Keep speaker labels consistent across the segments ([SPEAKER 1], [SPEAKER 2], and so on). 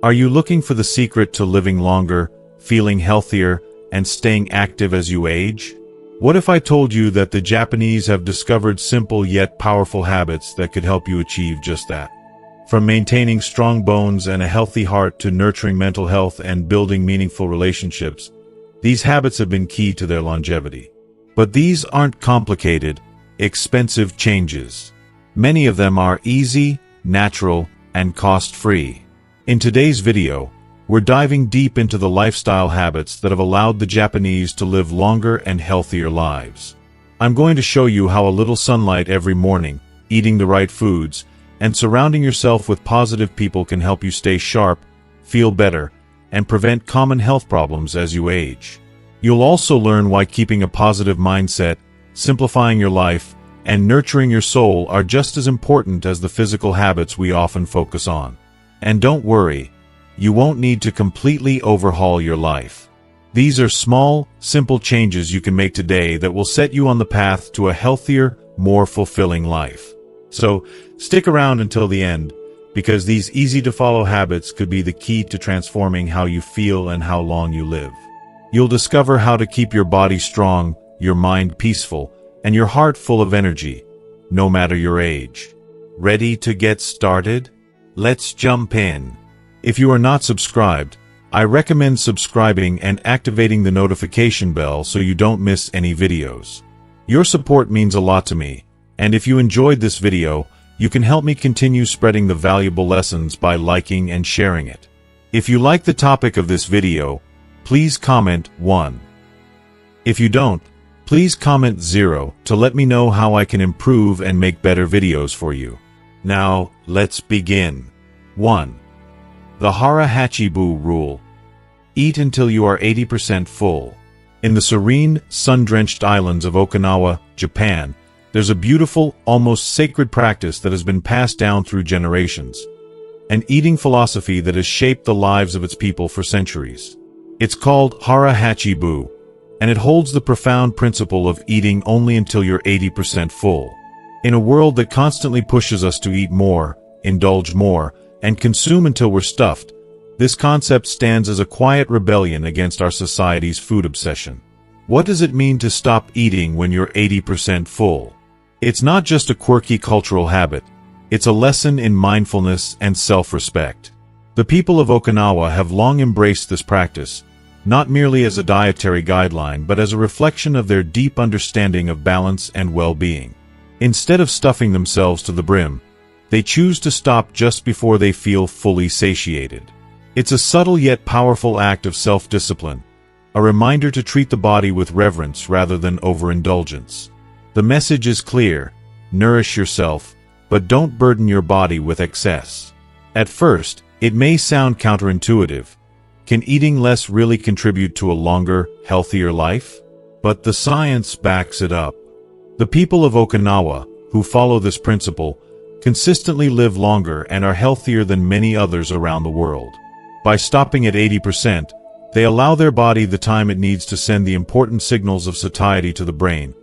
[SPEAKER 1] Are you looking for the secret to living longer, feeling healthier, and staying active as you age? What if I told you that the Japanese have discovered simple yet powerful habits that could help you achieve just that? From maintaining strong bones and a healthy heart to nurturing mental health and building meaningful relationships, these habits have been key to their longevity. But these aren't complicated, expensive changes. Many of them are easy, natural, and cost-free. In today's video, we're diving deep into the lifestyle habits that have allowed the Japanese to live longer and healthier lives. I'm going to show you how a little sunlight every morning, eating the right foods, and surrounding yourself with positive people can help you stay sharp, feel better, and prevent common health problems as you age. You'll also learn why keeping a positive mindset, simplifying your life, and nurturing your soul are just as important as the physical habits we often focus on. And don't worry, you won't need to completely overhaul your life. These are small, simple changes you can make today that will set you on the path to a healthier, more fulfilling life. So, stick around until the end, because these easy-to-follow habits could be the key to transforming how you feel and how long you live. You'll discover how to keep your body strong, your mind peaceful, and your heart full of energy, no matter your age. Ready to get started? Let's jump in. If you are not subscribed, I recommend subscribing and activating the notification bell so you don't miss any videos. Your support means a lot to me, and if you enjoyed this video, you can help me continue spreading the valuable lessons by liking and sharing it. If you like the topic of this video, please comment 1. If you don't, please comment 0 to let me know how I can improve and make better videos for you. Now, let's begin. 1. The Hara Hachibu Rule. Eat until you are 80% full. In the serene, sun-drenched islands of Okinawa, Japan, there's a beautiful, almost sacred practice that has been passed down through generations. An eating philosophy that has shaped the lives of its people for centuries. It's called Hara Hachibu, and it holds the profound principle of eating only until you're 80% full. In a world that constantly pushes us to eat more, indulge more, and consume until we're stuffed, this concept stands as a quiet rebellion against our society's food obsession. What does it mean to stop eating when you're 80% full? It's not just a quirky cultural habit, it's a lesson in mindfulness and self-respect. The people of Okinawa have long embraced this practice, not merely as a dietary guideline but as a reflection of their deep understanding of balance and well-being. Instead of stuffing themselves to the brim, they choose to stop just before they feel fully satiated. It's a subtle yet powerful act of self-discipline, a reminder to treat the body with reverence rather than overindulgence. The message is clear: nourish yourself, but don't burden your body with excess. At first, it may sound counterintuitive. Can eating less really contribute to a longer, healthier life? But the science backs it up. The people of Okinawa, who follow this principle, consistently live longer and are healthier than many others around the world. By stopping at 80%, they allow their body the time it needs to send the important signals of satiety to the brain,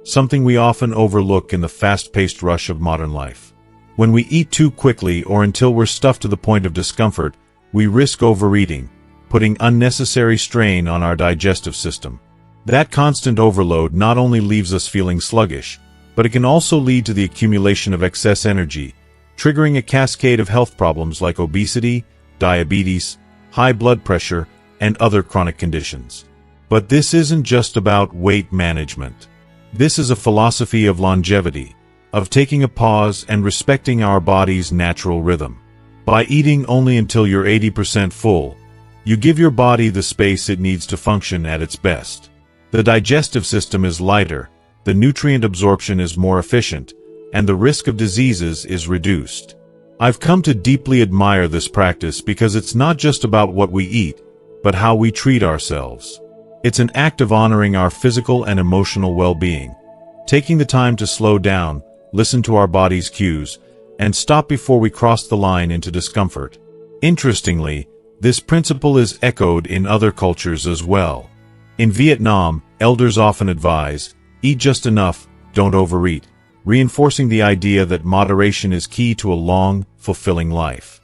[SPEAKER 1] something we often overlook in the fast-paced rush of modern life. When we eat too quickly or until we're stuffed to the point of discomfort, we risk overeating, putting unnecessary strain on our digestive system. That constant overload not only leaves us feeling sluggish, but it can also lead to the accumulation of excess energy, triggering a cascade of health problems like obesity, diabetes, high blood pressure, and other chronic conditions. But this isn't just about weight management. This is a philosophy of longevity, of taking a pause and respecting our body's natural rhythm. By eating only until you're 80% full, you give your body the space it needs to function at its best. The digestive system is lighter, the nutrient absorption is more efficient, and the risk of diseases is reduced. I've come to deeply admire this practice because it's not just about what we eat, but how we treat ourselves. It's an act of honoring our physical and emotional well-being, taking the time to slow down, listen to our body's cues, and stop before we cross the line into discomfort. Interestingly, this principle is echoed in other cultures as well. In Vietnam, elders often advise, eat just enough, don't overeat, reinforcing the idea that moderation is key to a long, fulfilling life.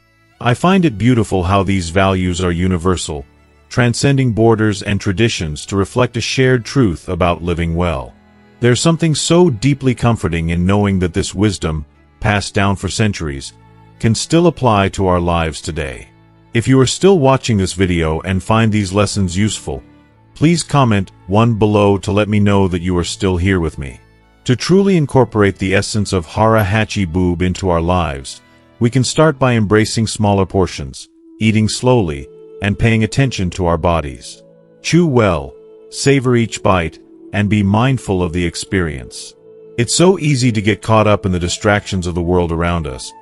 [SPEAKER 1] I find it beautiful how these values are universal, transcending borders and traditions to reflect a shared truth about living well. There's something so deeply comforting in knowing that this wisdom, passed down for centuries, can still apply to our lives today. If you are still watching this video and find these lessons useful, please comment 1 below to let me know that you are still here with me. To truly incorporate the essence of Hara Hachi Boob into our lives, we can start by embracing smaller portions, eating slowly, and paying attention to our bodies. Chew well, savor each bite, and be mindful of the experience. It's so easy to get caught up in the distractions of the world around us,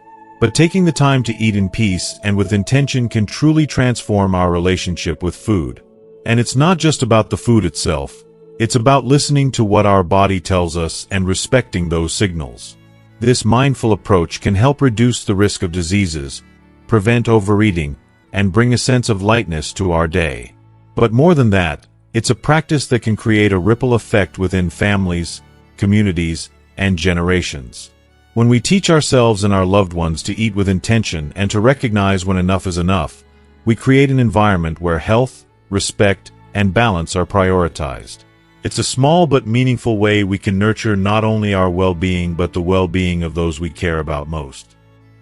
[SPEAKER 1] but taking the time to eat in peace and with intention can truly transform our relationship with food. And it's not just about the food itself, it's about listening to what our body tells us and respecting those signals. This mindful approach can help reduce the risk of diseases, prevent overeating, and bring a sense of lightness to our day. But more than that, it's a practice that can create a ripple effect within families, communities, and generations. When we teach ourselves and our loved ones to eat with intention and to recognize when enough is enough, we create an environment where health, respect, and balance are prioritized. It's a small but meaningful way we can nurture not only our well-being but the well-being of those we care about most.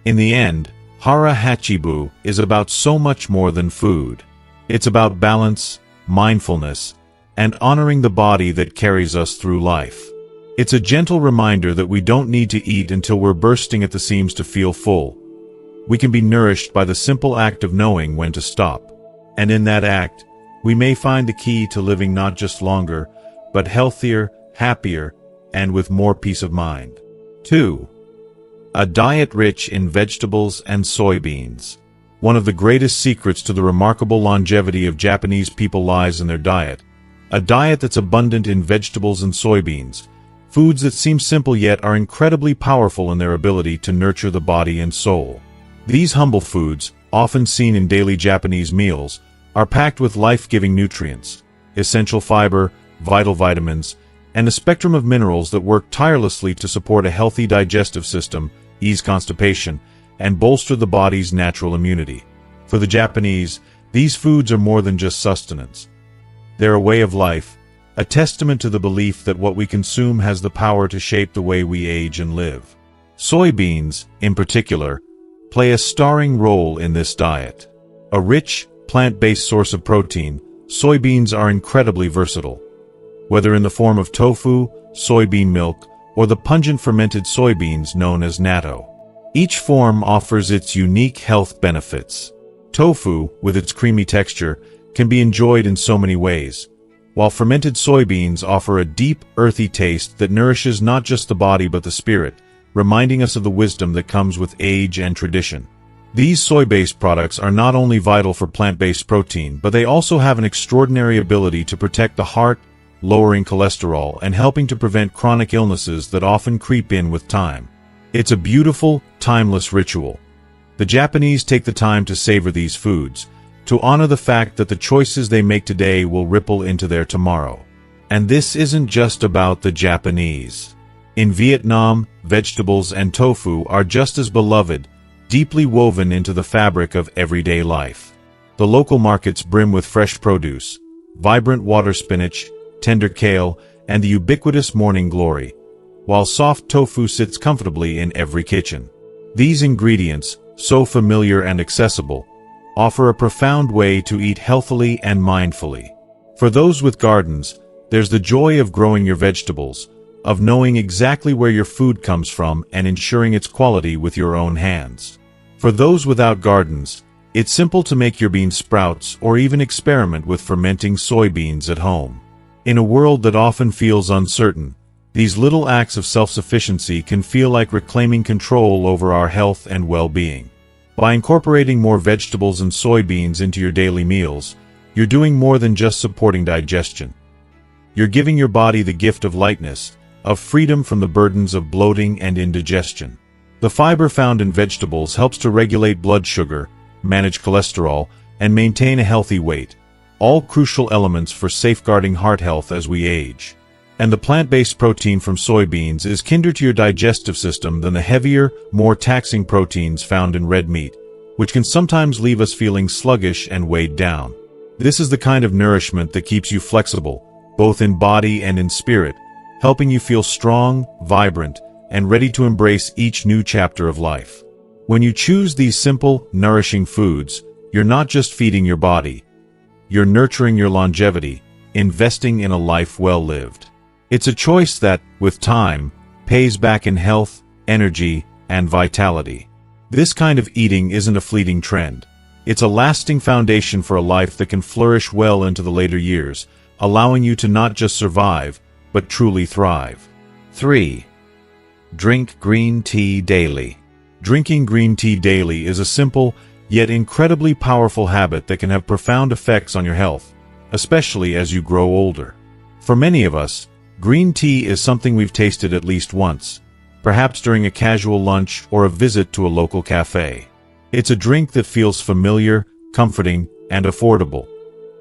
[SPEAKER 1] In the end, Hara Hachibu is about so much more than food. It's about balance, mindfulness, and honoring the body that carries us through life. It's a gentle reminder that we don't need to eat until we're bursting at the seams to feel full. We can be nourished by the simple act of knowing when to stop. And in that act, we may find the key to living not just longer, but healthier, happier, and with more peace of mind. 2. A diet rich in vegetables and soybeans. One of the greatest secrets to the remarkable longevity of Japanese people lies in their diet. A diet that's abundant in vegetables and soybeans, foods that seem simple yet are incredibly powerful in their ability to nurture the body and soul. These humble foods, often seen in daily Japanese meals, are packed with life-giving nutrients, essential fiber, vital vitamins, and a spectrum of minerals that work tirelessly to support a healthy digestive system, ease constipation, and bolster the body's natural immunity. For the Japanese, these foods are more than just sustenance. They're a way of life, a testament to the belief that what we consume has the power to shape the way we age and live. Soybeans, in particular, play a starring role in this diet. A rich, plant-based source of protein, soybeans are incredibly versatile. Whether in the form of tofu, soybean milk, or the pungent fermented soybeans known as natto. Each form offers its unique health benefits. Tofu, with its creamy texture, can be enjoyed in so many ways, while fermented soybeans offer a deep, earthy taste that nourishes not just the body but the spirit, reminding us of the wisdom that comes with age and tradition. These soy-based products are not only vital for plant-based protein, but they also have an extraordinary ability to protect the heart, lowering cholesterol and helping to prevent chronic illnesses that often creep in with time. It's a beautiful, timeless ritual. The Japanese take the time to savor these foods, to honor the fact that the choices they make today will ripple into their tomorrow. And this isn't just about the Japanese. In Vietnam, vegetables and tofu are just as beloved, deeply woven into the fabric of everyday life. The local markets brim with fresh produce, vibrant water spinach, tender kale, and the ubiquitous morning glory, while soft tofu sits comfortably in every kitchen. These ingredients, so familiar and accessible, offer a profound way to eat healthily and mindfully. For those with gardens, there's the joy of growing your vegetables, of knowing exactly where your food comes from and ensuring its quality with your own hands. For those without gardens, it's simple to make your bean sprouts or even experiment with fermenting soybeans at home. In a world that often feels uncertain, these little acts of self-sufficiency can feel like reclaiming control over our health and well-being. By incorporating more vegetables and soybeans into your daily meals, you're doing more than just supporting digestion. You're giving your body the gift of lightness, of freedom from the burdens of bloating and indigestion. The fiber found in vegetables helps to regulate blood sugar, manage cholesterol, and maintain a healthy weight, all crucial elements for safeguarding heart health as we age. And the plant-based protein from soybeans is kinder to your digestive system than the heavier, more taxing proteins found in red meat, which can sometimes leave us feeling sluggish and weighed down. This is the kind of nourishment that keeps you flexible, both in body and in spirit, helping you feel strong, vibrant, and ready to embrace each new chapter of life. When you choose these simple, nourishing foods, you're not just feeding your body. You're nurturing your longevity, investing in a life well lived. It's a choice that, with time, pays back in health, energy, and vitality. This kind of eating isn't a fleeting trend. It's a lasting foundation for a life that can flourish well into the later years, allowing you to not just survive, but truly thrive. 3. Drink green tea daily. Drinking green tea daily is a simple, yet incredibly powerful habit that can have profound effects on your health, especially as you grow older. For many of us, green tea is something we've tasted at least once, perhaps during a casual lunch or a visit to a local cafe. It's a drink that feels familiar, comforting, and affordable,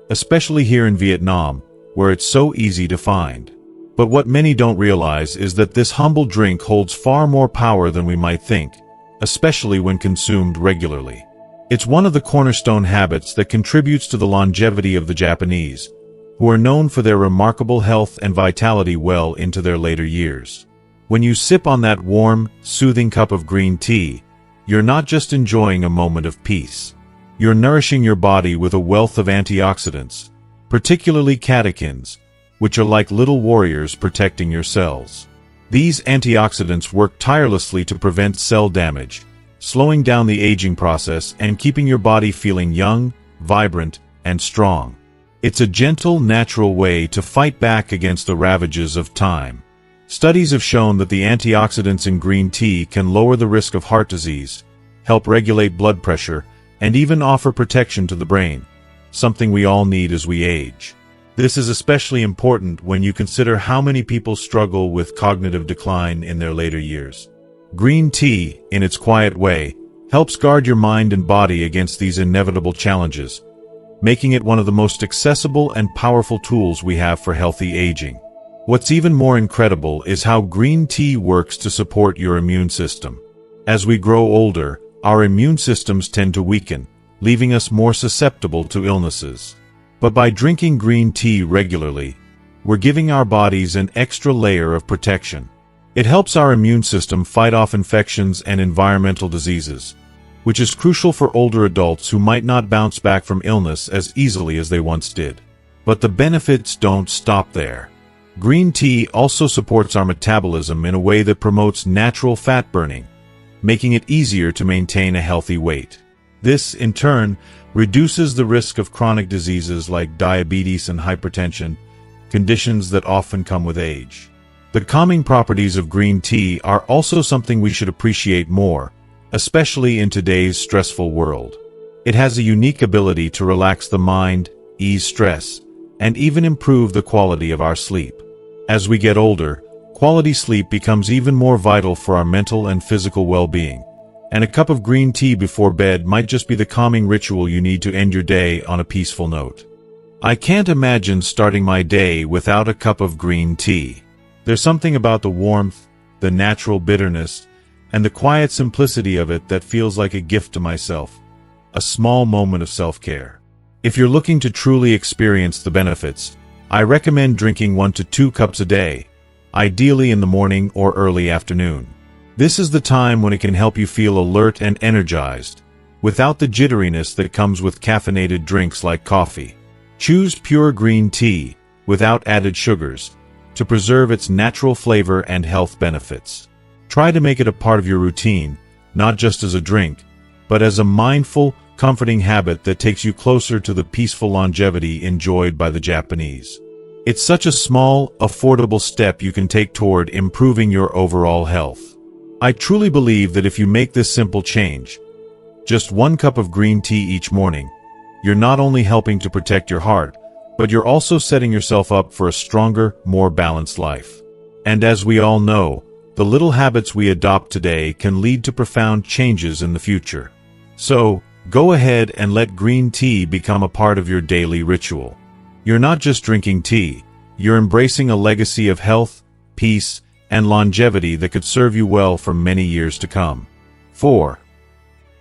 [SPEAKER 1] especially here in Vietnam, where it's so easy to find. But what many don't realize is that this humble drink holds far more power than we might think, especially when consumed regularly. It's one of the cornerstone habits that contributes to the longevity of the Japanese, who are known for their remarkable health and vitality well into their later years. When you sip on that warm, soothing cup of green tea, you're not just enjoying a moment of peace. You're nourishing your body with a wealth of antioxidants, particularly catechins, which are like little warriors protecting your cells. These antioxidants work tirelessly to prevent cell damage, slowing down the aging process and keeping your body feeling young, vibrant, and strong. It's a gentle, natural way to fight back against the ravages of time. Studies have shown that the antioxidants in green tea can lower the risk of heart disease, help regulate blood pressure, and even offer protection to the brain, something we all need as we age. This is especially important when you consider how many people struggle with cognitive decline in their later years. Green tea, in its quiet way, helps guard your mind and body against these inevitable challenges, making it one of the most accessible and powerful tools we have for healthy aging. What's even more incredible is how green tea works to support your immune system. As we grow older, our immune systems tend to weaken, leaving us more susceptible to illnesses. But by drinking green tea regularly, we're giving our bodies an extra layer of protection. It helps our immune system fight off infections and environmental diseases, which is crucial for older adults who might not bounce back from illness as easily as they once did. But the benefits don't stop there. Green tea also supports our metabolism in a way that promotes natural fat burning, making it easier to maintain a healthy weight. This, in turn, reduces the risk of chronic diseases like diabetes and hypertension, conditions that often come with age. The calming properties of green tea are also something we should appreciate more, especially in today's stressful world. It has a unique ability to relax the mind, ease stress, and even improve the quality of our sleep. As we get older, quality sleep becomes even more vital for our mental and physical well-being, and a cup of green tea before bed might just be the calming ritual you need to end your day on a peaceful note. I can't imagine starting my day without a cup of green tea. There's something about the warmth, the natural bitterness, and the quiet simplicity of it that feels like a gift to myself, a small moment of self-care. If you're looking to truly experience the benefits, I recommend drinking 1 to 2 cups a day, ideally in the morning or early afternoon. This is the time when it can help you feel alert and energized, without the jitteriness that comes with caffeinated drinks like coffee. Choose pure green tea, without added sugars, to preserve its natural flavor and health benefits. Try to make it a part of your routine, not just as a drink, but as a mindful, comforting habit that takes you closer to the peaceful longevity enjoyed by the Japanese. It's such a small, affordable step you can take toward improving your overall health. I truly believe that if you make this simple change, just 1 cup of green tea each morning, you're not only helping to protect your heart, but you're also setting yourself up for a stronger, more balanced life. And as we all know, the little habits we adopt today can lead to profound changes in the future. So, go ahead and let green tea become a part of your daily ritual. You're not just drinking tea, you're embracing a legacy of health, peace, and longevity that could serve you well for many years to come. 4.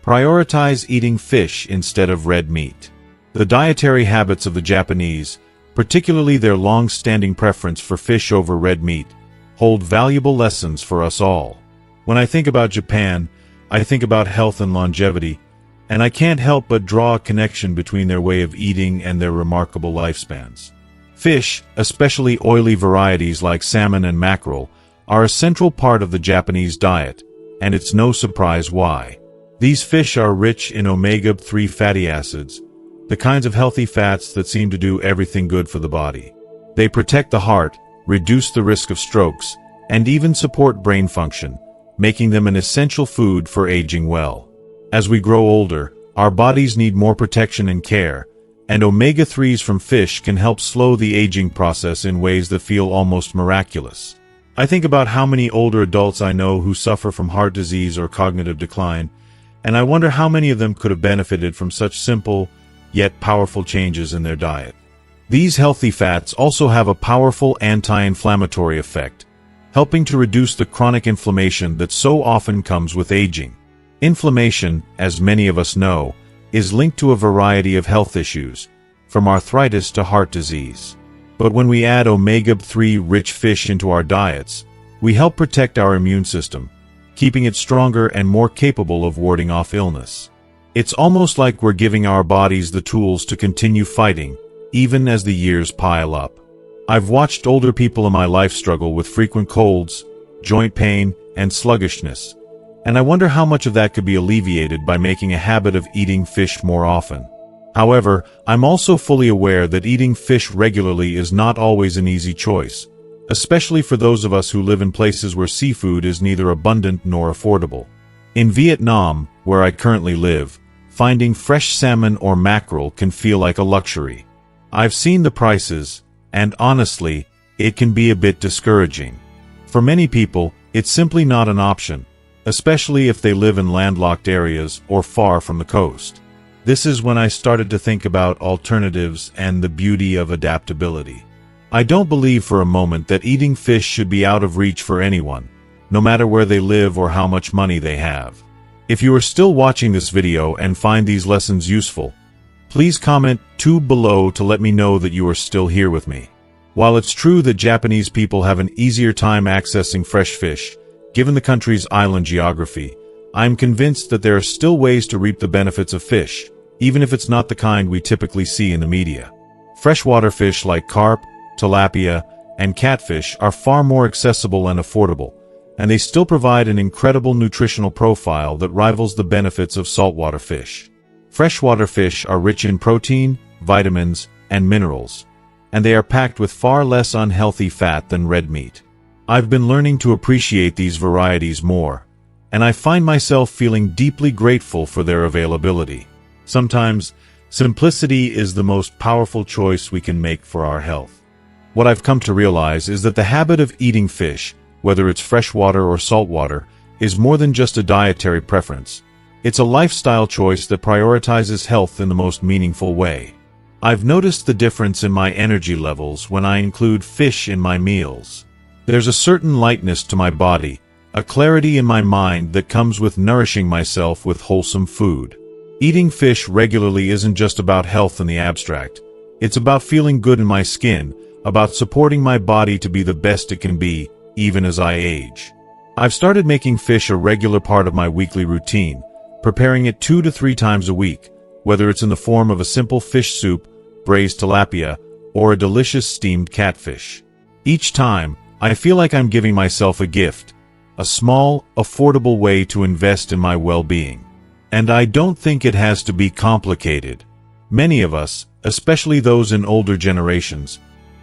[SPEAKER 1] Prioritize eating fish instead of red meat. The dietary habits of the Japanese, particularly their long-standing preference for fish over red meat, hold valuable lessons for us all. When I think about Japan, I think about health and longevity, and I can't help but draw a connection between their way of eating and their remarkable lifespans. Fish, especially oily varieties like salmon and mackerel, are a central part of the Japanese diet, and it's no surprise why. These fish are rich in omega-3 fatty acids, the kinds of healthy fats that seem to do everything good for the body. They protect the heart, reduce the risk of strokes, and even support brain function, making them an essential food for aging well. As we grow older, our bodies need more protection and care, and omega-3s from fish can help slow the aging process in ways that feel almost miraculous. I think about how many older adults I know who suffer from heart disease or cognitive decline, and I wonder how many of them could have benefited from such simple, yet powerful changes in their diet. These healthy fats also have a powerful anti-inflammatory effect, helping to reduce the chronic inflammation that so often comes with aging. Inflammation, as many of us know, is linked to a variety of health issues, from arthritis to heart disease. But when we add omega-3 rich fish into our diets, we help protect our immune system, keeping it stronger and more capable of warding off illness. It's almost like we're giving our bodies the tools to continue fighting, even as the years pile up. I've watched older people in my life struggle with frequent colds, joint pain, and sluggishness, and I wonder how much of that could be alleviated by making a habit of eating fish more often. However, I'm also fully aware that eating fish regularly is not always an easy choice, especially for those of us who live in places where seafood is neither abundant nor affordable. In Vietnam, where I currently live, finding fresh salmon or mackerel can feel like a luxury. I've seen the prices, and honestly, it can be a bit discouraging. For many people, it's simply not an option, especially if they live in landlocked areas or far from the coast. This is when I started to think about alternatives and the beauty of adaptability. I don't believe for a moment that eating fish should be out of reach for anyone, no matter where they live or how much money they have. If you are still watching this video and find these lessons useful, please comment below to let me know that you are still here with me. While it's true that Japanese people have an easier time accessing fresh fish, given the country's island geography, I'm convinced that there are still ways to reap the benefits of fish, even if it's not the kind we typically see in the media. Freshwater fish like carp, tilapia, and catfish are far more accessible and affordable, and they still provide an incredible nutritional profile that rivals the benefits of saltwater fish. Freshwater fish are rich in protein, vitamins, and minerals, and they are packed with far less unhealthy fat than red meat. I've been learning to appreciate these varieties more, and I find myself feeling deeply grateful for their availability. Sometimes, simplicity is the most powerful choice we can make for our health. What I've come to realize is that the habit of eating fish, whether it's freshwater or saltwater, is more than just a dietary preference. It's a lifestyle choice that prioritizes health in the most meaningful way. I've noticed the difference in my energy levels when I include fish in my meals. There's a certain lightness to my body, a clarity in my mind that comes with nourishing myself with wholesome food. Eating fish regularly isn't just about health in the abstract. It's about feeling good in my skin, about supporting my body to be the best it can be, even as I age. I've started making fish a regular part of my weekly routine, preparing it 2 to 3 times a week, whether it's in the form of a simple fish soup, braised tilapia, or a delicious steamed catfish. Each time, I feel like I'm giving myself a gift, a small, affordable way to invest in my well-being. And I don't think it has to be complicated. Many of us, especially those in older generations,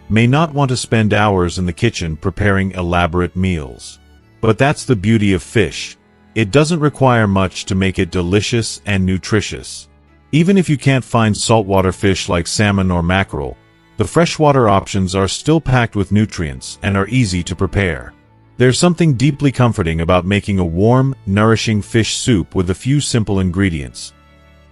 [SPEAKER 1] may not want to spend hours in the kitchen preparing elaborate meals. But that's the beauty of fish. It doesn't require much to make it delicious and nutritious. Even if you can't find saltwater fish like salmon or mackerel, the freshwater options are still packed with nutrients and are easy to prepare. There's something deeply comforting about making a warm, nourishing fish soup with a few simple ingredients: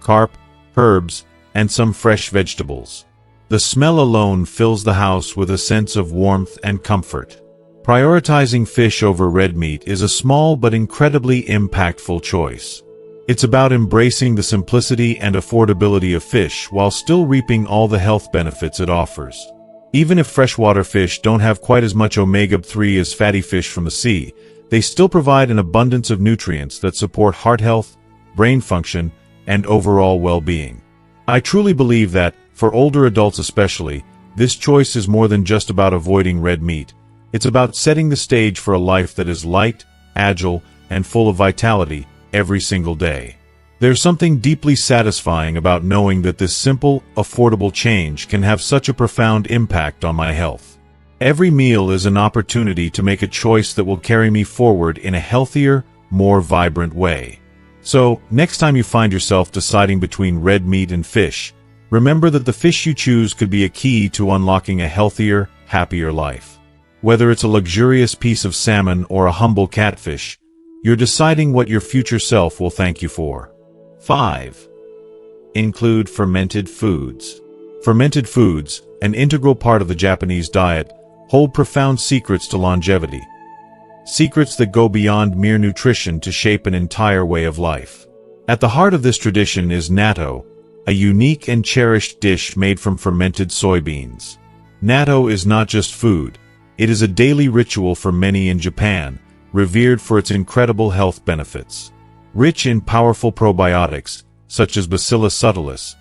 [SPEAKER 1] carp, herbs, and some fresh vegetables. The smell alone fills the house with a sense of warmth and comfort. Prioritizing fish over red meat is a small but incredibly impactful choice. It's about embracing the simplicity and affordability of fish while still reaping all the health benefits it offers. Even if freshwater fish don't have quite as much omega-3 as fatty fish from the sea, they still provide an abundance of nutrients that support heart health, brain function, and overall well-being. I truly believe that, for older adults especially, this choice is more than just about avoiding red meat. It's about setting the stage for a life that is light, agile, and full of vitality every single day. There's something deeply satisfying about knowing that this simple, affordable change can have such a profound impact on my health. Every meal is an opportunity to make a choice that will carry me forward in a healthier, more vibrant way. So, next time you find yourself deciding between red meat and fish, remember that the fish you choose could be a key to unlocking a healthier, happier life. Whether it's a luxurious piece of salmon or a humble catfish, you're deciding what your future self will thank you for. 5. Include fermented foods. Fermented foods, an integral part of the Japanese diet, hold profound secrets to longevity. Secrets that go beyond mere nutrition to shape an entire way of life. At the heart of this tradition is natto, a unique and cherished dish made from fermented soybeans. Natto is not just food, it is a daily ritual for many in Japan, revered for its incredible health benefits. Rich in powerful probiotics, such as Bacillus subtilis,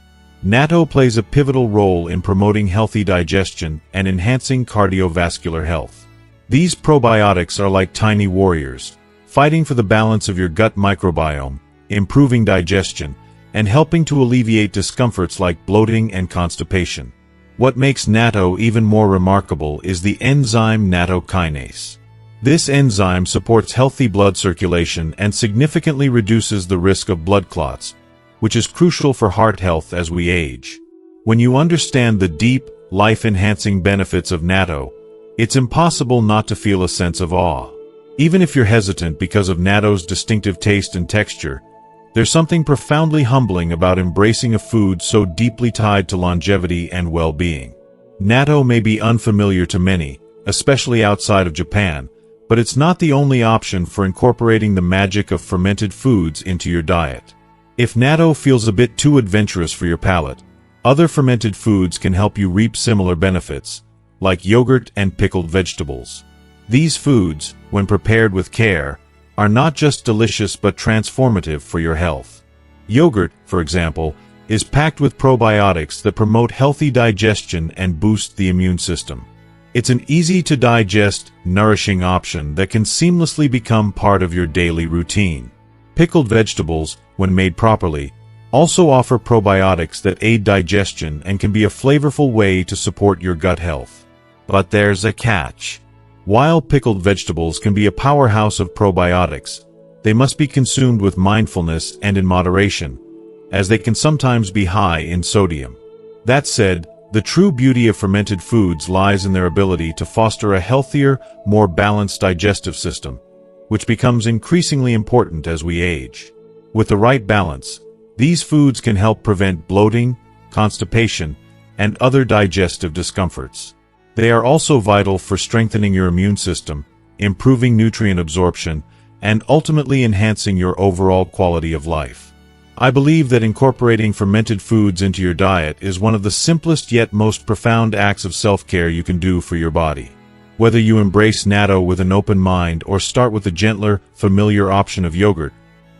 [SPEAKER 1] natto plays a pivotal role in promoting healthy digestion and enhancing cardiovascular health. These probiotics are like tiny warriors, fighting for the balance of your gut microbiome, improving digestion, and helping to alleviate discomforts like bloating and constipation. What makes natto even more remarkable is the enzyme nattokinase. This enzyme supports healthy blood circulation and significantly reduces the risk of blood clots, which is crucial for heart health as we age. When you understand the deep, life-enhancing benefits of natto, it's impossible not to feel a sense of awe. Even if you're hesitant because of natto's distinctive taste and texture, there's something profoundly humbling about embracing a food so deeply tied to longevity and well-being. Natto may be unfamiliar to many, especially outside of Japan, but it's not the only option for incorporating the magic of fermented foods into your diet. If natto feels a bit too adventurous for your palate, other fermented foods can help you reap similar benefits, like yogurt and pickled vegetables. These foods, when prepared with care, are not just delicious but transformative for your health. Yogurt, for example, is packed with probiotics that promote healthy digestion and boost the immune system. It's an easy-to-digest, nourishing option that can seamlessly become part of your daily routine. Pickled vegetables, when made properly, also offer probiotics that aid digestion and can be a flavorful way to support your gut health. But there's a catch. While pickled vegetables can be a powerhouse of probiotics, they must be consumed with mindfulness and in moderation, as they can sometimes be high in sodium. That said, the true beauty of fermented foods lies in their ability to foster a healthier, more balanced digestive system, which becomes increasingly important as we age. With the right balance, these foods can help prevent bloating, constipation, and other digestive discomforts. They are also vital for strengthening your immune system, improving nutrient absorption, and ultimately enhancing your overall quality of life. I believe that incorporating fermented foods into your diet is one of the simplest yet most profound acts of self-care you can do for your body. Whether you embrace natto with an open mind or start with the gentler, familiar option of yogurt,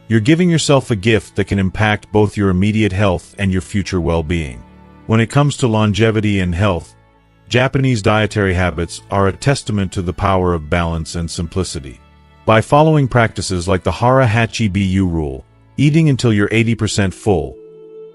[SPEAKER 1] you're giving yourself a gift that can impact both your immediate health and your future well-being. When it comes to longevity and health, Japanese dietary habits are a testament to the power of balance and simplicity. By following practices like the Hara Hachi Bu rule, eating until you're 80% full,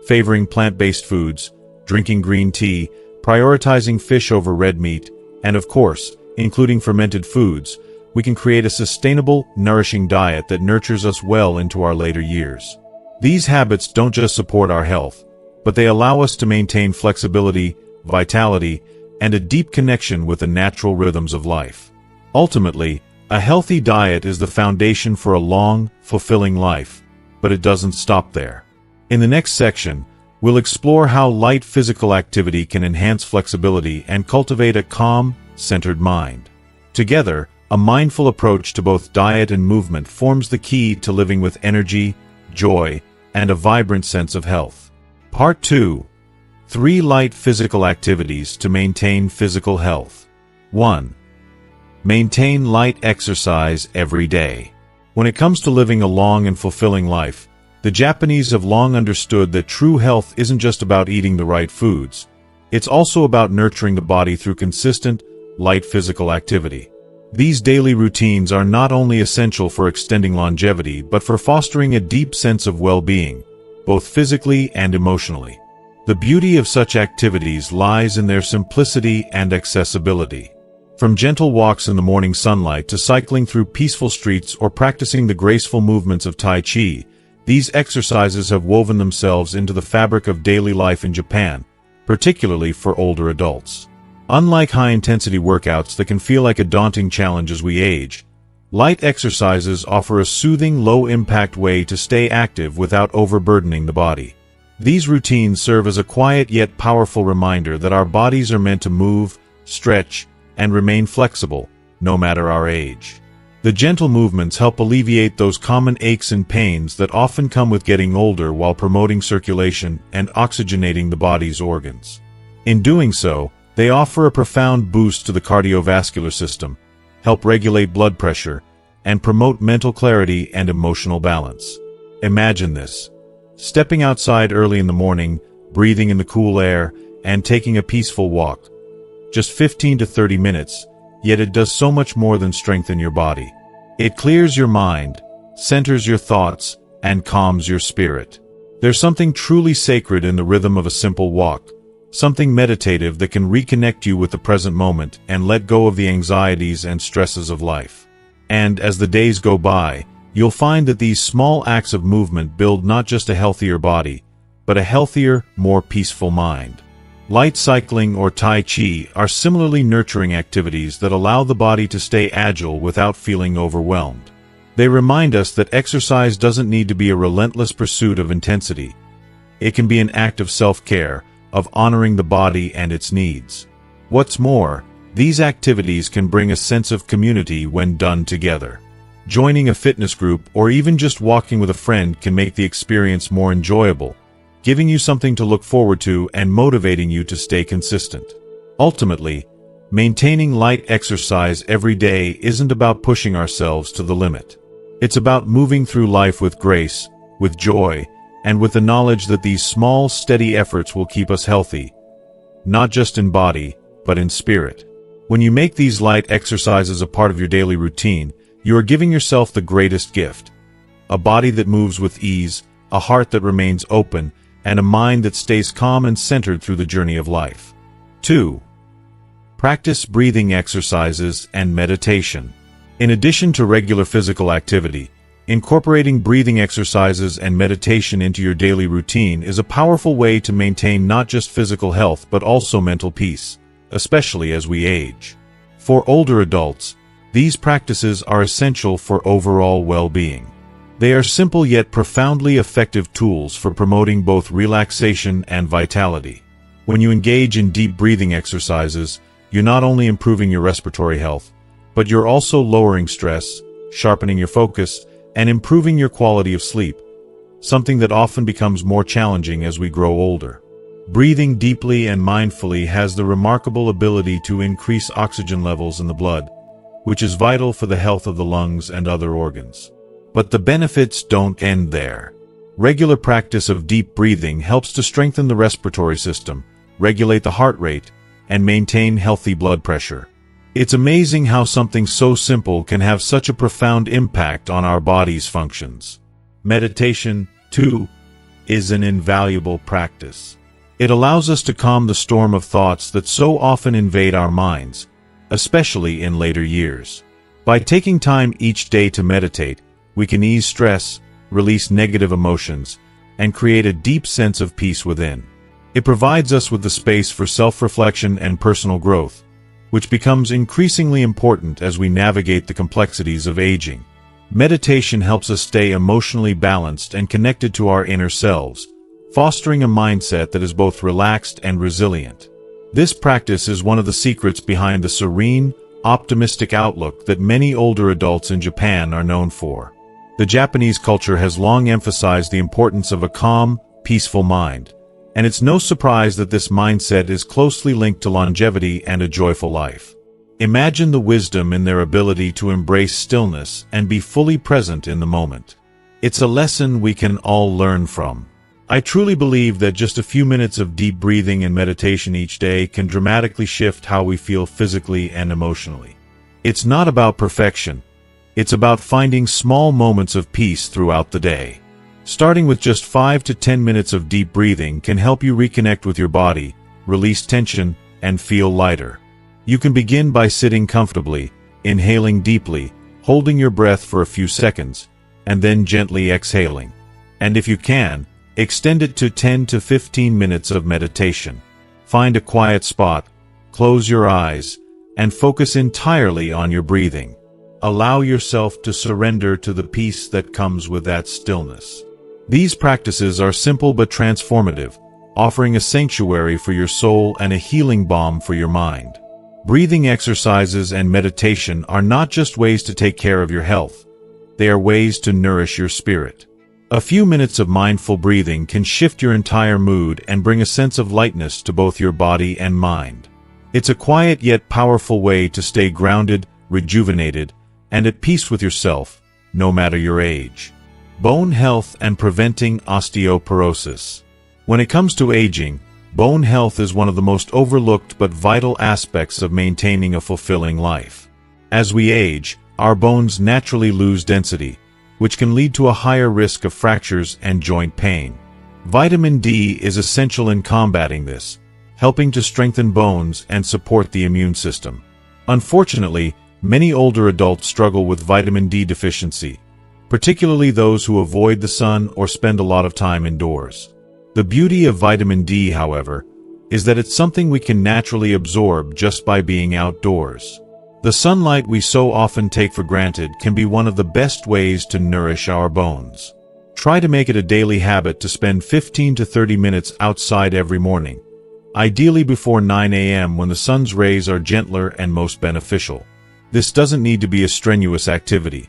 [SPEAKER 1] favoring plant-based foods, drinking green tea, prioritizing fish over red meat, and of course, including fermented foods, we can create a sustainable, nourishing diet that nurtures us well into our later years. These habits don't just support our health, but they allow us to maintain flexibility, vitality, and a deep connection with the natural rhythms of life. Ultimately, a healthy diet is the foundation for a long, fulfilling life, but it doesn't stop there. In the next section, we'll explore how light physical activity can enhance flexibility and cultivate a calm, centered mind. Together, a mindful approach to both diet and movement forms the key to living with energy, joy, and a vibrant sense of health. Part 2. 3 light physical activities to maintain physical health. 1. Maintain light exercise every day. When it comes to living a long and fulfilling life, the Japanese have long understood that true health isn't just about eating the right foods. It's also about nurturing the body through consistent, light physical activity. These daily routines are not only essential for extending longevity but for fostering a deep sense of well-being, both physically and emotionally. The beauty of such activities lies in their simplicity and accessibility. From gentle walks in the morning sunlight to cycling through peaceful streets or practicing the graceful movements of Tai Chi, these exercises have woven themselves into the fabric of daily life in Japan, particularly for older adults. Unlike high-intensity workouts that can feel like a daunting challenge as we age, light exercises offer a soothing, low-impact way to stay active without overburdening the body. These routines serve as a quiet yet powerful reminder that our bodies are meant to move, stretch, and remain flexible, no matter our age. The gentle movements help alleviate those common aches and pains that often come with getting older while promoting circulation and oxygenating the body's organs. In doing so, they offer a profound boost to the cardiovascular system, help regulate blood pressure, and promote mental clarity and emotional balance. Imagine this: stepping outside early in the morning, breathing in the cool air, and taking a peaceful walk. Just 15 to 30 minutes, yet it does so much more than strengthen your body. It clears your mind, centers your thoughts, and calms your spirit. There's something truly sacred in the rhythm of a simple walk, something meditative that can reconnect you with the present moment and let go of the anxieties and stresses of life. And as the days go by, you'll find that these small acts of movement build not just a healthier body, but a healthier, more peaceful mind. Light cycling or Tai Chi are similarly nurturing activities that allow the body to stay agile without feeling overwhelmed. They remind us that exercise doesn't need to be a relentless pursuit of intensity. It can be an act of self-care, of honoring the body and its needs. What's more, these activities can bring a sense of community when done together. Joining a fitness group or even just walking with a friend can make the experience more enjoyable, giving you something to look forward to and motivating you to stay consistent. Ultimately, maintaining light exercise every day isn't about pushing ourselves to the limit. It's about moving through life with grace, with joy, and with the knowledge that these small, steady efforts will keep us healthy, not just in body, but in spirit. When you make these light exercises a part of your daily routine, you are giving yourself the greatest gift: a body that moves with ease, a heart that remains open, and a mind that stays calm and centered through the journey of life. 2. Practice breathing exercises and meditation. In addition to regular physical activity, incorporating breathing exercises and meditation into your daily routine is a powerful way to maintain not just physical health but also mental peace, especially as we age. For older adults, these practices are essential for overall well-being. They are simple yet profoundly effective tools for promoting both relaxation and vitality. When you engage in deep breathing exercises, you're not only improving your respiratory health, but you're also lowering stress, sharpening your focus, and improving your quality of sleep, something that often becomes more challenging as we grow older. Breathing deeply and mindfully has the remarkable ability to increase oxygen levels in the blood, which is vital for the health of the lungs and other organs. But the benefits don't end there. Regular practice of deep breathing helps to strengthen the respiratory system, regulate the heart rate, and maintain healthy blood pressure. It's amazing how something so simple can have such a profound impact on our body's functions. Meditation, too, is an invaluable practice. It allows us to calm the storm of thoughts that so often invade our minds, especially in later years. By taking time each day to meditate, we can ease stress, release negative emotions, and create a deep sense of peace within. It provides us with the space for self-reflection and personal growth, which becomes increasingly important as we navigate the complexities of aging. Meditation helps us stay emotionally balanced and connected to our inner selves, fostering a mindset that is both relaxed and resilient. This practice is one of the secrets behind the serene, optimistic outlook that many older adults in Japan are known for. The Japanese culture has long emphasized the importance of a calm, peaceful mind, and it's no surprise that this mindset is closely linked to longevity and a joyful life. Imagine the wisdom in their ability to embrace stillness and be fully present in the moment. It's a lesson we can all learn from. I truly believe that just a few minutes of deep breathing and meditation each day can dramatically shift how we feel physically and emotionally. It's not about perfection. It's about finding small moments of peace throughout the day. Starting with just 5 to 10 minutes of deep breathing can help you reconnect with your body, release tension, and feel lighter. You can begin by sitting comfortably, inhaling deeply, holding your breath for a few seconds, and then gently exhaling. And if you can, extend it to 10 to 15 minutes of meditation. Find a quiet spot, close your eyes, and focus entirely on your breathing. Allow yourself to surrender to the peace that comes with that stillness. These practices are simple but transformative, offering a sanctuary for your soul and a healing balm for your mind. Breathing exercises and meditation are not just ways to take care of your health. They are ways to nourish your spirit. A few minutes of mindful breathing can shift your entire mood and bring a sense of lightness to both your body and mind. It's a quiet yet powerful way to stay grounded, rejuvenated, and at peace with yourself, no matter your age. Bone health and preventing osteoporosis. When it comes to aging, bone health is one of the most overlooked but vital aspects of maintaining a fulfilling life. As we age, our bones naturally lose density, which can lead to a higher risk of fractures and joint pain. Vitamin D is essential in combating this, helping to strengthen bones and support the immune system. Unfortunately, many older adults struggle with vitamin D deficiency, particularly those who avoid the sun or spend a lot of time indoors. The beauty of vitamin D, however, is that it's something we can naturally absorb just by being outdoors. The sunlight we so often take for granted can be one of the best ways to nourish our bones. Try to make it a daily habit to spend 15 to 30 minutes outside every morning, ideally before 9 a.m. when the sun's rays are gentler and most beneficial. This doesn't need to be a strenuous activity.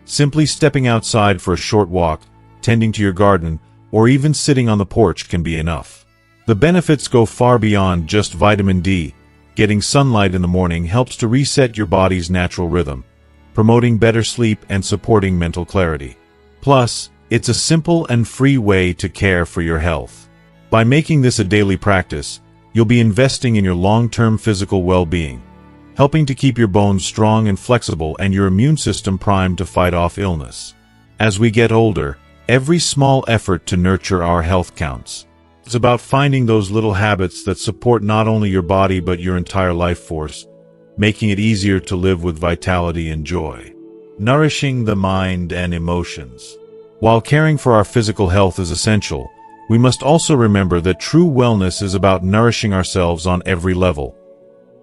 [SPEAKER 1] Simply stepping outside for a short walk, tending to your garden, or even sitting on the porch can be enough. The benefits go far beyond just vitamin D. Getting sunlight in the morning helps to reset your body's natural rhythm, promoting better sleep and supporting mental clarity. Plus, it's a simple and free way to care for your health. By making this a daily practice, you'll be investing in your long-term physical well-being, helping to keep your bones strong and flexible and your immune system primed to fight off illness. As we get older, every small effort to nurture our health counts. It's about finding those little habits that support not only your body but your entire life force, making it easier to live with vitality and joy. Nourishing the mind and emotions. While caring for our physical health is essential, we must also remember that true wellness is about nourishing ourselves on every level.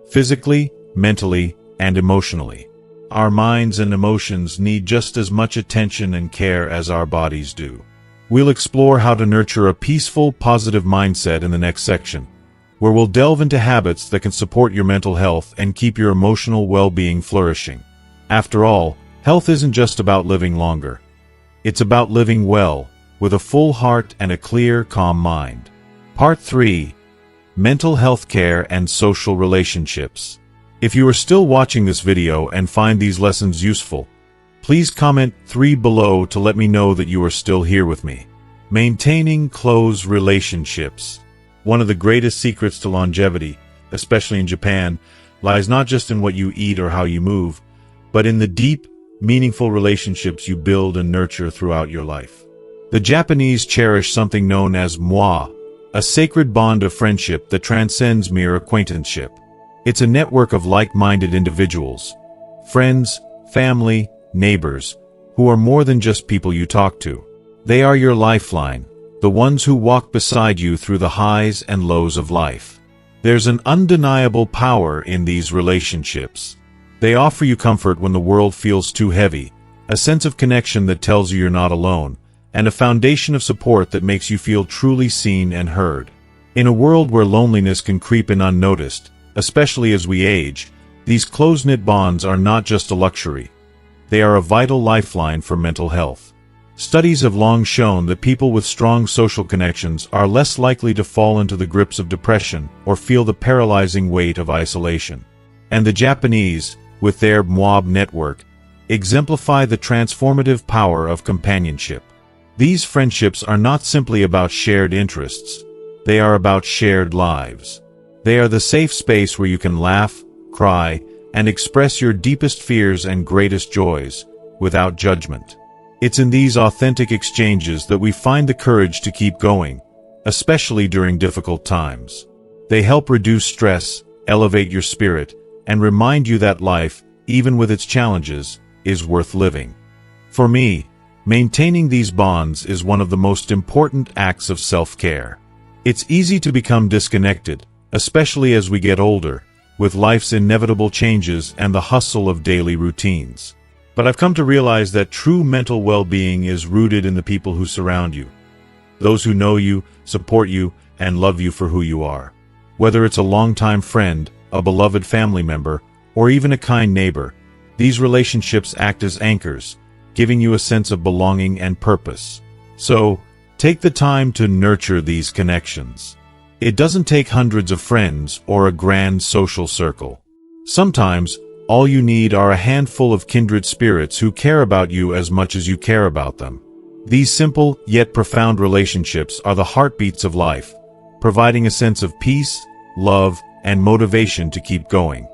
[SPEAKER 1] Physically, mentally, and emotionally. Our minds and emotions need just as much attention and care as our bodies do. We'll explore how to nurture a peaceful, positive mindset in the next section, where we'll delve into habits that can support your mental health and keep your emotional well-being flourishing. After all, health isn't just about living longer. It's about living well, with a full heart and a clear, calm mind. Part 3. Mental health care and social relationships. If you are still watching this video and find these lessons useful, please comment 3 below to let me know that you are still here with me. Maintaining close relationships. One of the greatest secrets to longevity, especially in Japan, lies not just in what you eat or how you move, but in the deep, meaningful relationships you build and nurture throughout your life. The Japanese cherish something known as moi, a sacred bond of friendship that transcends mere acquaintanceship. It's a network of like-minded individuals, friends, family, neighbors, who are more than just people you talk to. They are your lifeline, the ones who walk beside you through the highs and lows of life. There's an undeniable power in these relationships. They offer you comfort when the world feels too heavy, a sense of connection that tells you you're not alone, and a foundation of support that makes you feel truly seen and heard. In a world where loneliness can creep in unnoticed, especially as we age, these close-knit bonds are not just a luxury. They are a vital lifeline for mental health. Studies have long shown that people with strong social connections are less likely to fall into the grips of depression or feel the paralyzing weight of isolation. And the Japanese, with their Moab network, exemplify the transformative power of companionship. These friendships are not simply about shared interests, they are about shared lives. They are the safe space where you can laugh, cry, and express your deepest fears and greatest joys, without judgment. It's in these authentic exchanges that we find the courage to keep going, especially during difficult times. They help reduce stress, elevate your spirit, and remind you that life, even with its challenges, is worth living. For me, maintaining these bonds is one of the most important acts of self-care. It's easy to become disconnected, especially as we get older, with life's inevitable changes and the hustle of daily routines. But I've come to realize that true mental well-being is rooted in the people who surround you. Those who know you, support you, and love you for who you are. Whether it's a longtime friend, a beloved family member, or even a kind neighbor, these relationships act as anchors, giving you a sense of belonging and purpose. So, take the time to nurture these connections. It doesn't take hundreds of friends or a grand social circle. Sometimes, all you need are a handful of kindred spirits who care about you as much as you care about them. These simple, yet profound relationships are the heartbeats of life, providing a sense of peace, love, and motivation to keep going.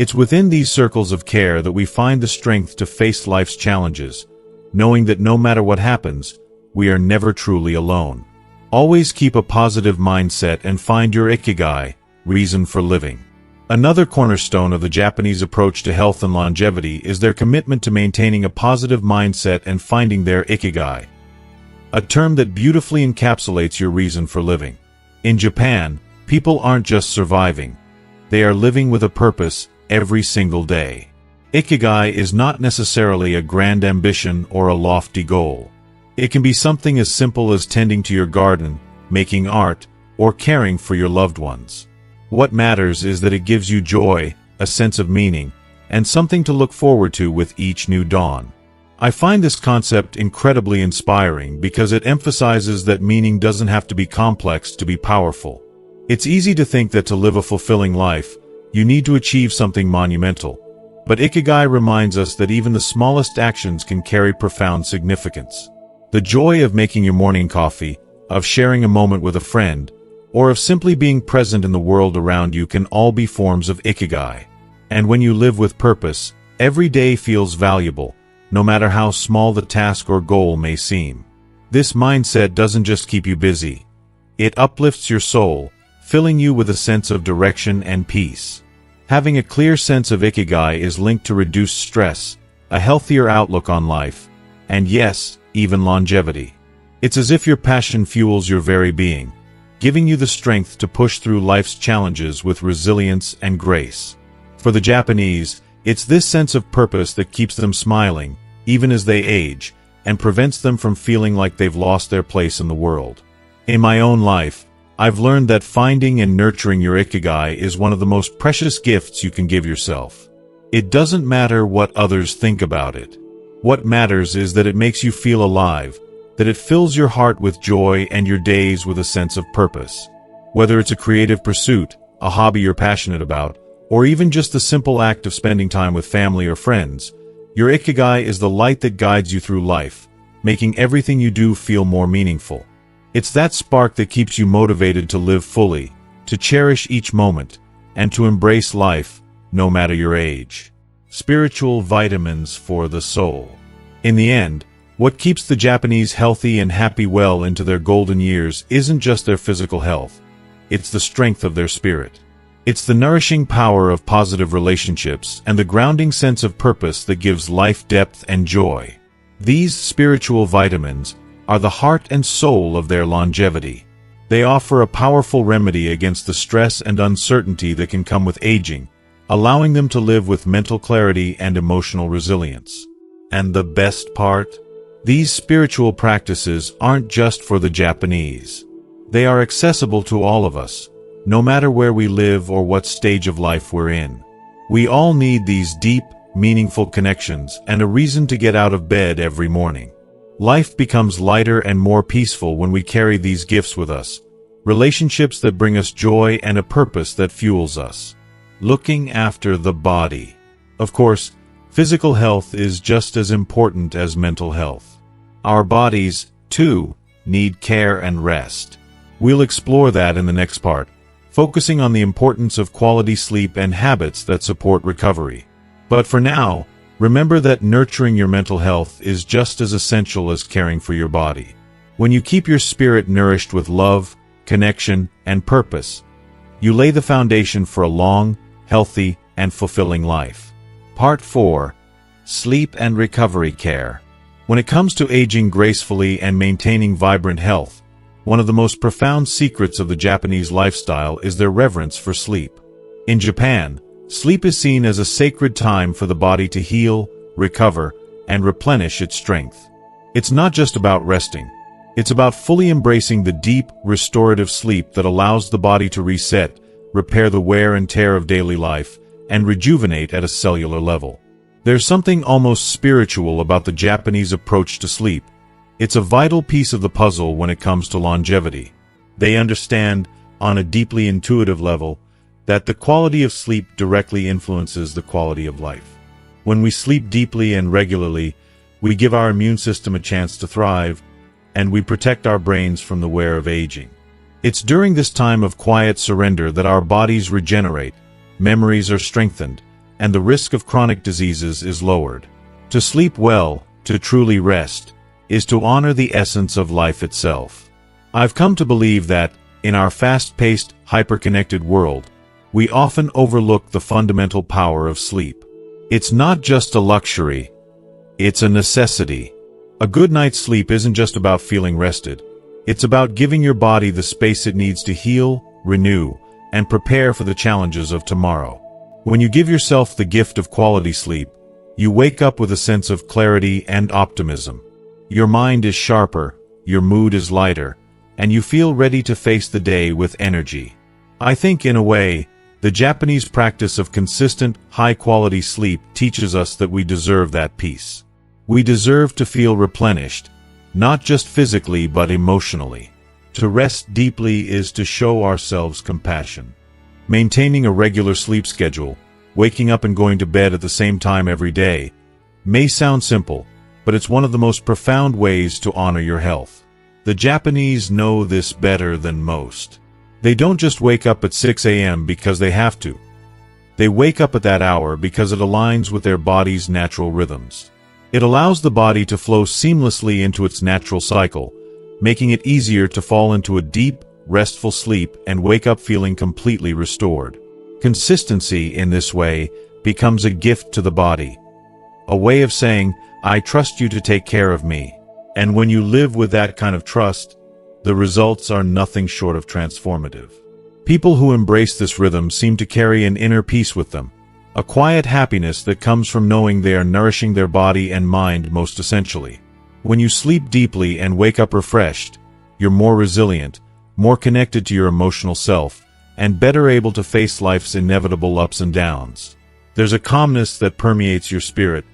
[SPEAKER 1] It's within these circles of care that we find the strength to face life's challenges, knowing that no matter what happens, we are never truly alone. Always keep a positive mindset and find your ikigai, reason for living. Another cornerstone of the Japanese approach to health and longevity is their commitment to maintaining a positive mindset and finding their ikigai, a term that beautifully encapsulates your reason for living. In Japan, people aren't just surviving. They are living with a purpose every single day. Ikigai is not necessarily a grand ambition or a lofty goal. It can be something as simple as tending to your garden, making art, or caring for your loved ones. What matters is that it gives you joy, a sense of meaning, and something to look forward to with each new dawn. I find this concept incredibly inspiring because it emphasizes that meaning doesn't have to be complex to be powerful. It's easy to think that to live a fulfilling life, you need to achieve something monumental. But Ikigai reminds us that even the smallest actions can carry profound significance. The joy of making your morning coffee, of sharing a moment with a friend, or of simply being present in the world around you can all be forms of ikigai. And when you live with purpose, every day feels valuable, no matter how small the task or goal may seem. This mindset doesn't just keep you busy. It uplifts your soul, filling you with a sense of direction and peace. Having a clear sense of ikigai is linked to reduced stress, a healthier outlook on life, and yes, even longevity. It's as if your passion fuels your very being, giving you the strength to push through life's challenges with resilience and grace. For the Japanese, it's this sense of purpose that keeps them smiling, even as they age, and prevents them from feeling like they've lost their place in the world. In my own life, I've learned that finding and nurturing your ikigai is one of the most precious gifts you can give yourself. It doesn't matter what others think about it. What matters is that it makes you feel alive, that it fills your heart with joy and your days with a sense of purpose. Whether it's a creative pursuit, a hobby you're passionate about, or even just the simple act of spending time with family or friends, your ikigai is the light that guides you through life, making everything you do feel more meaningful. It's that spark that keeps you motivated to live fully, to cherish each moment, and to embrace life, no matter your age. Spiritual vitamins for the soul. In the end, what keeps the Japanese healthy and happy well into their golden years isn't just their physical health. It's the strength of their spirit. It's the nourishing power of positive relationships and the grounding sense of purpose that gives life depth and joy. These spiritual vitamins are the heart and soul of their longevity. They offer a powerful remedy against the stress and uncertainty that can come with aging, allowing them to live with mental clarity and emotional resilience. And the best part? These spiritual practices aren't just for the Japanese. They are accessible to all of us, no matter where we live or what stage of life we're in. We all need these deep, meaningful connections and a reason to get out of bed every morning. Life becomes lighter and more peaceful when we carry these gifts with us, relationships that bring us joy and a purpose that fuels us. Looking after the body. Of course, physical health is just as important as mental health. Our bodies, too, need care and rest. We'll explore that in the next part, focusing on the importance of quality sleep and habits that support recovery. But for now, remember that nurturing your mental health is just as essential as caring for your body. When you keep your spirit nourished with love, connection, and purpose, you lay the foundation for a long, healthy, and fulfilling life. Part 4. Sleep and Recovery Care. When it comes to aging gracefully and maintaining vibrant health, one of the most profound secrets of the Japanese lifestyle is their reverence for sleep. In Japan, sleep is seen as a sacred time for the body to heal, recover, and replenish its strength. It's not just about resting. It's about fully embracing the deep, restorative sleep that allows the body to reset, repair the wear and tear of daily life, and rejuvenate at a cellular level. There's something almost spiritual about the Japanese approach to sleep. It's a vital piece of the puzzle when it comes to longevity. They understand, on a deeply intuitive level, that the quality of sleep directly influences the quality of life. When we sleep deeply and regularly, we give our immune system a chance to thrive, and we protect our brains from the wear of aging. It's during this time of quiet surrender that our bodies regenerate, memories are strengthened, and the risk of chronic diseases is lowered. To sleep well, to truly rest, is to honor the essence of life itself. I've come to believe that, in our fast-paced, hyper-connected world, we often overlook the fundamental power of sleep. It's not just a luxury, it's a necessity. A good night's sleep isn't just about feeling rested. It's about giving your body the space it needs to heal, renew, and prepare for the challenges of tomorrow. When you give yourself the gift of quality sleep, you wake up with a sense of clarity and optimism. Your mind is sharper, your mood is lighter, and you feel ready to face the day with energy. I think, in a way, the Japanese practice of consistent, high-quality sleep teaches us that we deserve that peace. We deserve to feel replenished, not just physically but emotionally. To rest deeply is to show ourselves compassion. Maintaining a regular sleep schedule, waking up and going to bed at the same time every day, may sound simple, but it's one of the most profound ways to honor your health. The Japanese know this better than most. They don't just wake up at 6 a.m. because they have to. They wake up at that hour because it aligns with their body's natural rhythms. It allows the body to flow seamlessly into its natural cycle, making it easier to fall into a deep, restful sleep and wake up feeling completely restored. Consistency in this way becomes a gift to the body, a way of saying, I trust you to take care of me. And when you live with that kind of trust, the results are nothing short of transformative. People who embrace this rhythm seem to carry an inner peace with them, a quiet happiness that comes from knowing they are nourishing their body and mind most essentially. When you sleep deeply and wake up refreshed, you're more resilient, more connected to your emotional self, and better able to face life's inevitable ups and downs. There's a calmness that permeates your spirit,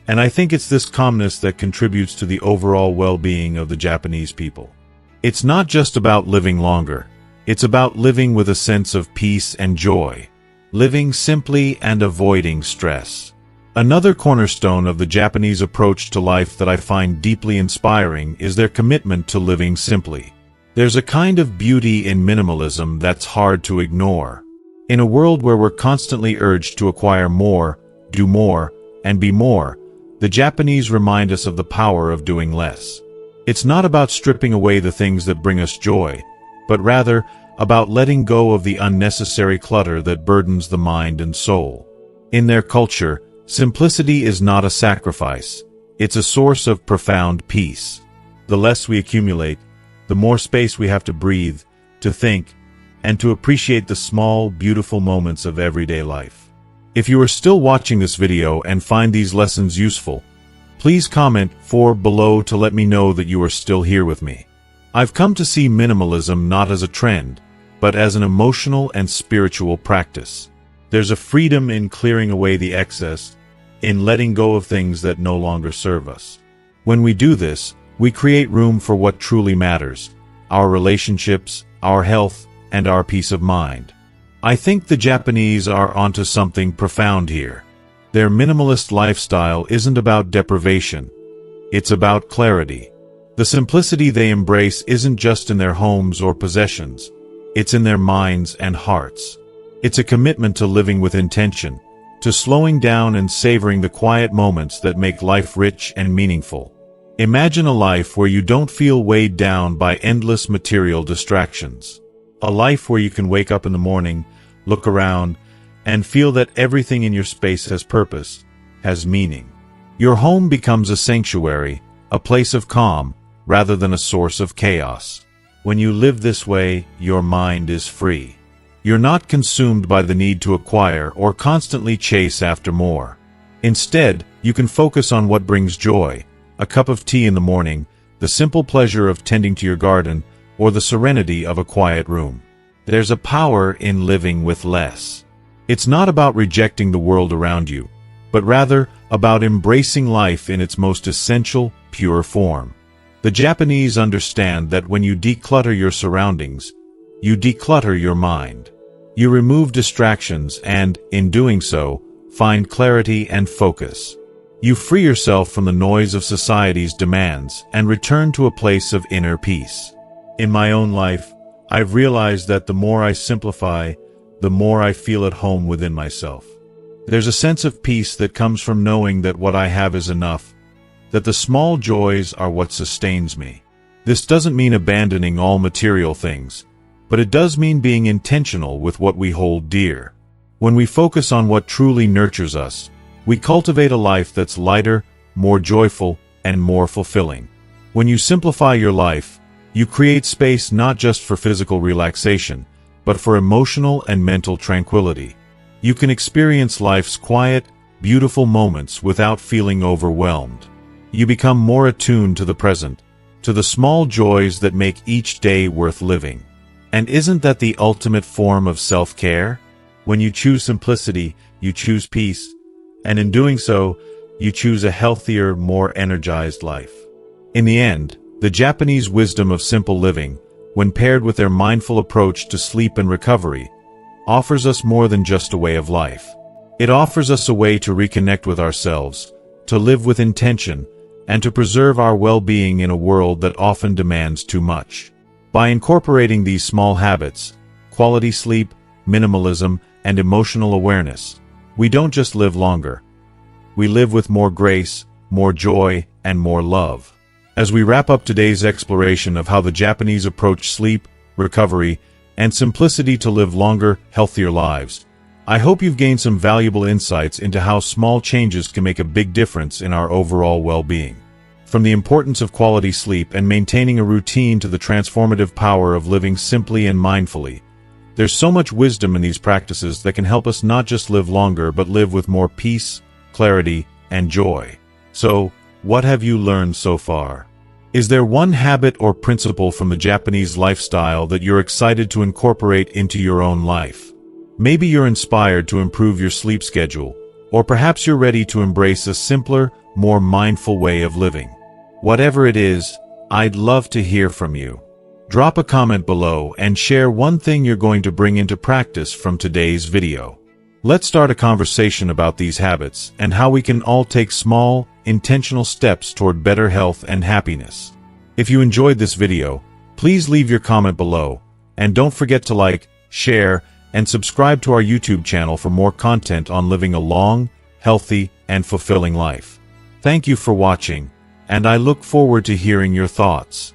[SPEAKER 1] and I think it's this calmness that contributes to the overall well-being of the Japanese people. It's not just about living longer. It's about living with a sense of peace and joy, living simply and avoiding stress. Another cornerstone of the Japanese approach to life that I find deeply inspiring is their commitment to living simply. There's a kind of beauty in minimalism that's hard to ignore. In a world where we're constantly urged to acquire more, do more, and be more, the Japanese remind us of the power of doing less. It's not about stripping away the things that bring us joy, but rather about letting go of the unnecessary clutter that burdens the mind and soul. In their culture, simplicity is not a sacrifice. It's a source of profound peace. The less we accumulate, the more space we have to breathe, to think, and to appreciate the small, beautiful moments of everyday life. If you are still watching this video and find these lessons useful, please comment below to let me know that you are still here with me. I've come to see minimalism not as a trend, but as an emotional and spiritual practice. There's a freedom in clearing away the excess, in letting go of things that no longer serve us. When we do this, We create room for what truly matters: our relationships, our health, and our peace of mind. I think the Japanese are onto something profound here. Their minimalist lifestyle isn't about deprivation. It's about clarity. The simplicity they embrace isn't just in their homes or possessions. It's in their minds and hearts. It's a commitment to living with intention, to slowing down and savoring the quiet moments that make life rich and meaningful. Imagine a life where you don't feel weighed down by endless material distractions. A life where you can wake up in the morning, look around, and feel that everything in your space has purpose, has meaning. Your home becomes a sanctuary, a place of calm, rather than a source of chaos. When you live this way, your mind is free. You're not consumed by the need to acquire or constantly chase after more. Instead, you can focus on what brings joy: a cup of tea in the morning, the simple pleasure of tending to your garden, or the serenity of a quiet room. There's a power in living with less. It's not about rejecting the world around you, but rather about embracing life in its most essential, pure form. The Japanese understand that when you declutter your surroundings, you declutter your mind. You remove distractions and, in doing so, find clarity and focus. You free yourself from the noise of society's demands and return to a place of inner peace. In my own life, I've realized that the more I simplify, the more I feel at home within myself. There's a sense of peace that comes from knowing that what I have is enough, that the small joys are what sustains me. This doesn't mean abandoning all material things, but it does mean being intentional with what we hold dear. When we focus on what truly nurtures us, we cultivate a life that's lighter, more joyful, and more fulfilling. When you simplify your life, you create space not just for physical relaxation, but for emotional and mental tranquility. You can experience life's quiet, beautiful moments without feeling overwhelmed. You become more attuned to the present, to the small joys that make each day worth living. And isn't that the ultimate form of self-care? When you choose simplicity, you choose peace, and in doing so, you choose a healthier, more energized life. In the end, the Japanese wisdom of simple living, when paired with their mindful approach to sleep and recovery, offers us more than just a way of life. It offers us a way to reconnect with ourselves, to live with intention, and to preserve our well-being in a world that often demands too much. By incorporating these small habits, quality sleep, minimalism, and emotional awareness, we don't just live longer. We live with more grace, more joy, and more love. As we wrap up today's exploration of how the Japanese approach sleep, recovery, and simplicity to live longer, healthier lives, I hope you've gained some valuable insights into how small changes can make a big difference in our overall well-being. From the importance of quality sleep and maintaining a routine to the transformative power of living simply and mindfully, there's so much wisdom in these practices that can help us not just live longer but live with more peace, clarity, and joy. So, what have you learned so far? Is there one habit or principle from the Japanese lifestyle that you're excited to incorporate into your own life? Maybe you're inspired to improve your sleep schedule, or perhaps you're ready to embrace a simpler, more mindful way of living. Whatever it is, I'd love to hear from you. Drop a comment below and share one thing you're going to bring into practice from today's video. Let's start a conversation about these habits and how we can all take small, intentional steps toward better health and happiness. If you enjoyed this video, please leave your comment below, and don't forget to like, share, and subscribe to our YouTube channel for more content on living a long, healthy, and fulfilling life. Thank you for watching, and I look forward to hearing your thoughts.